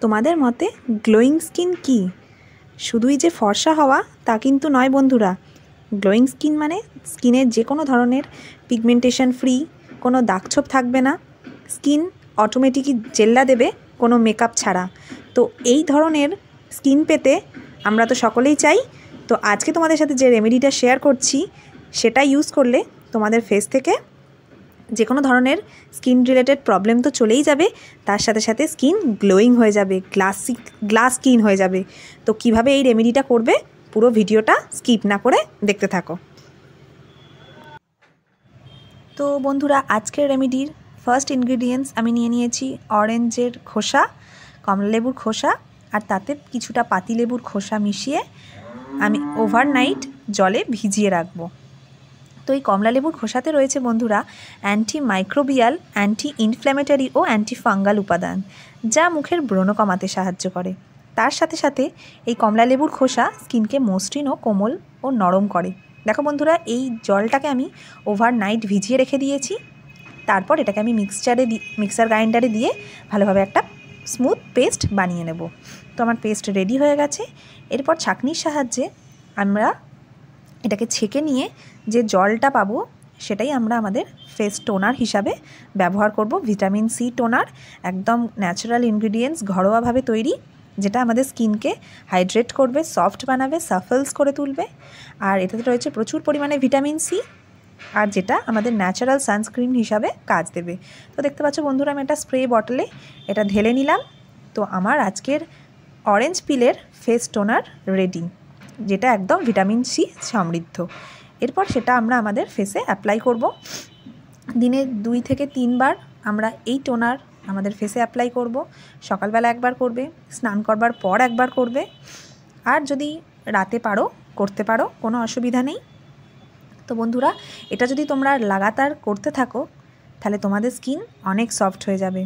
তোমাদের মতে glowing skin কি? শুধুই যে ফর্সা হওয়া তা কিন্তু নয় বন্ধুরা। গ্লোয়িং স্কিন মানে স্কিনের যে কোনো ধরনের পিগমেন্টেশন ফ্রি, কোনো দাগছোপ থাকবে না, স্কিন অটোমেটিকই জেল্লা দেবে কোনো মেকআপ ছাড়া। তো এই ধরনের স্কিন পেতে আমরা তো সকলেই চাই। তো আজকে তোমাদের সাথে যে রেমেডিটা শেয়ার করছি সেটা ইউজ করলে তোমাদের ফেস থেকে যে কোনো ধরনের স্কিন রিলেটেড প্রবলেম তো চলেই যাবে, তার সাথে সাথে স্কিন গ্লোয়িং হয়ে যাবে, গ্লাস স্কিন হয়ে যাবে। তো কিভাবে এই রেমেডিটা করবে পুরো ভিডিওটা স্কিপ না করে দেখতে থাকো। তো বন্ধুরা, আজকের রেমেডির ফার্স্ট ইনগ্রিডিয়েন্টস আমি নিয়ে নিয়েছি অরেঞ্জের খোসা, কমলালেবুর খোসা, আর তাতে কিছুটা পাতিলেবুর খোসা মিশিয়ে আমি ওভারনাইট জলে ভিজিয়ে রাখবো। তো এই কমলালেবুর খোসাতে রয়েছে বন্ধুরা অ্যান্টি মাইক্রোবিয়াল, অ্যান্টি ইনফ্ল্যামেটারি ও অ্যান্টি ফাঙ্গাল উপাদান, যা মুখের ব্রণ কমাতে সাহায্য করে। তার সাথে সাথে এই কমলালেবুর খোসা স্কিনকে মসৃণ ও কোমল ও নরম করে। দেখো বন্ধুরা, এই জলটাকে আমি ওভারনাইট ভিজিয়ে রেখে দিয়েছি। তারপর এটাকে আমি মিক্সার গ্রাইন্ডারে দিয়ে ভালোভাবে একটা স্মুথ পেস্ট বানিয়ে নেব। তো আমার পেস্ট রেডি হয়ে গেছে। এরপর ছাঁকনির সাহায্যে আমরা এটাকে ছেঁকে নিয়ে যে জলটা পাবো সেটাই আমরা আমাদের ফেস টোনার হিসাবে ব্যবহার করব। ভিটামিন সি টোনার, একদম ন্যাচারাল ইনগ্রিডিয়েন্টস, ঘরোয়াভাবে তৈরি, যেটা আমাদের স্কিনকে হাইড্রেট করবে, সফট বানাবে, সাফলস করে তুলবে। আর এটাতে রয়েছে প্রচুর পরিমাণে ভিটামিন সি, আর যেটা আমাদের ন্যাচারাল সানস্ক্রিন হিসাবে কাজ দেবে। তো দেখতে পাচ্ছ বন্ধুরা, আমি একটা স্প্রে বটলে এটা ঢেলে নিলাম। তো আমার আজকের অরেঞ্জ পিলের ফেস টোনার রেডি, যেটা একদম ভিটামিন সি সমৃদ্ধ। এরপর সেটা আমরা আমাদের ফেসে অ্যাপ্লাই করব। দিনে 2 থেকে 3 বার আমরা এই টোনার আমাদের ফেসে অ্যাপ্লাই করব। সকালবেলা একবার করবে, স্নান করবার পর একবার করবে, আর যদি রাতে করতে পারো, কোনো অসুবিধা নেই। তো বন্ধুরা, এটা যদি তোমরা লাগাতার করতে থাকো তাহলে তোমাদের স্কিন অনেক সফট হয়ে যাবে।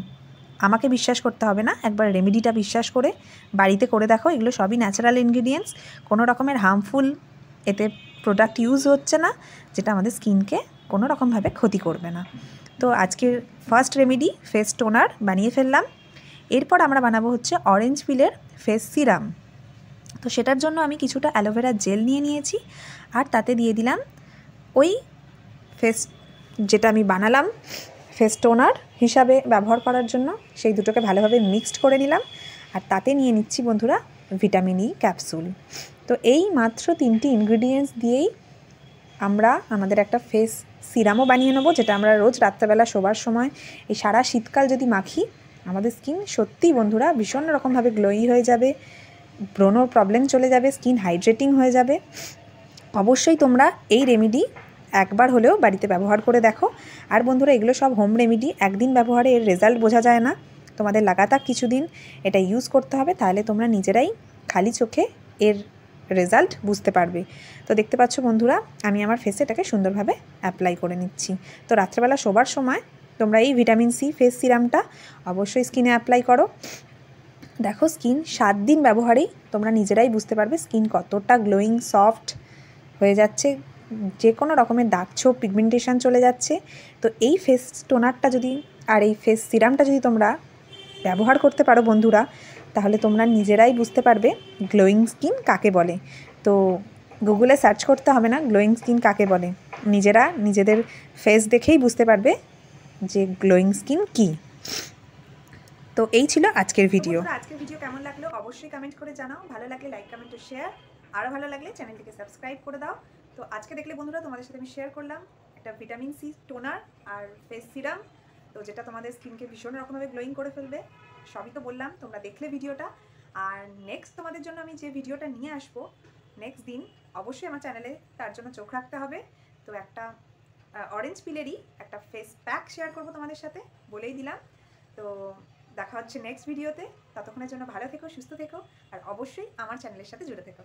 আমাকে বিশ্বাস করতে হবে না, একবার রেমেডিটা বিশ্বাস করে বাড়িতে করে দেখো। এগুলো সবই ন্যাচারাল ইনগ্রিডিয়েন্টস, কোনো রকমের হার্মফুল এতে প্রোডাক্ট ইউজ হচ্ছে না, যেটা আমাদের স্কিনকে কোনো রকমভাবে ক্ষতি করবে না। তো আজকের ফার্স্ট রেমেডি ফেস টোনার বানিয়ে ফেললাম। এরপর আমরা বানাবো হচ্ছে অরেঞ্জ পিলের ফেস সিরাম। তো সেটার জন্য আমি কিছুটা অ্যালোভেরা জেল নিয়ে নিয়েছি, আর তাতে দিয়ে দিলাম ওই ফেস যেটা আমি বানালাম ফেস টোনার হিসাবে ব্যবহার করার জন্য, সেই দুটোকে ভালোভাবে মিক্সড করে নিলাম। আর তাতে নিয়ে নিচ্ছি বন্ধুরা ভিটামিন ই ক্যাপসুল। তো এই মাত্র 3টি ইনগ্রিডিয়েন্টস দিয়েই আমরা আমাদের একটা ফেস সিরামও বানিয়ে নেবো, যেটা আমরা রোজ রাত্রেবেলা শোবার সময় এই সারা শীতকাল যদি মাখি, আমাদের স্কিন সত্যিই বন্ধুরা ভীষণ রকমভাবে গ্লোয়ি হয়ে যাবে, ব্রণর প্রবলেম চলে যাবে, স্কিন হাইড্রেটিং হয়ে যাবে। অবশ্যই তোমরা এই রেমেডি একবার হলেও বাড়িতে ব্যবহার করে দেখো। আর বন্ধুরা, এগুলো সব হোম রেমেডি, একদিন ব্যবহারে এর রেজাল্ট বোঝা যায় না। তোমাদের লাগাতার কিছুদিন এটা ইউজ করতে হবে, তাহলে তোমরা নিজেরাই খালি চোখে এর রেজাল্ট বুঝতে পারবে। তো দেখতে পাচ্ছ বন্ধুরা, আমি আমার ফেসে এটাকে সুন্দরভাবে অ্যাপ্লাই করে নিচ্ছি। তো রাত্রেবেলা শোবার সময় তোমরা এই ভিটামিন সি ফেস সিরামটা অবশ্যই স্কিনে অ্যাপ্লাই করো। দেখো, স্কিন 7 দিন ব্যবহারেই তোমরা নিজেরাই বুঝতে পারবে স্কিন কতটা গ্লোয়িং, সফট হয়ে যাচ্ছে, যে কোনো রকমের দাগছোপ, পিগমেন্টেশন চলে যাচ্ছে। তো এই ফেস টোনারটা যদি আর এই ফেস সিরামটা যদি তোমরা ব্যবহার করতে পারো বন্ধুরা, তাহলে তোমরা নিজেরাই বুঝতে পারবে গ্লোয়িং স্কিন কাকে বলে। তো গুগলে সার্চ করতে হবে না গ্লোয়িং স্কিন কাকে বলে, নিজেরা নিজেদের ফেস দেখেই বুঝতে পারবে যে গ্লোয়িং স্কিন কী। তো এই ছিল আজকের ভিডিও। আজকের ভিডিও কেমন লাগলো অবশ্যই কমেন্ট করে জানাও। ভালো লাগলে লাইক, কমেন্ট ও শেয়ার, আরও ভালো লাগলে চ্যানেলটিকে সাবস্ক্রাইব করে দাও। তো আজকে দেখলে বন্ধুরা, তোমাদের সাথে আমি শেয়ার করলাম একটা ভিটামিন সি টোনার আর ফেস সিরাম, তো যেটা তোমাদের স্কিনকে ভীষণ রকমভাবে গ্লোয়িং করে ফেলবে। সবই তো বললাম, তোমরা দেখলে ভিডিওটা। আর নেক্সট তোমাদের জন্য আমি যে ভিডিওটা নিয়ে আসবো নেক্সট দিন, অবশ্যই আমার চ্যানেলে তার জন্য চোখ রাখতে হবে। তো একটা অরেঞ্জ পিলেরই একটা ফেস প্যাক শেয়ার করবো তোমাদের সাথে, বলেই দিলাম। তো দেখা হচ্ছে নেক্সট ভিডিওতে। ততক্ষণের জন্য ভালো থেকো, সুস্থ থেকো, আর অবশ্যই আমার চ্যানেলের সাথে জুড়ে থেকো।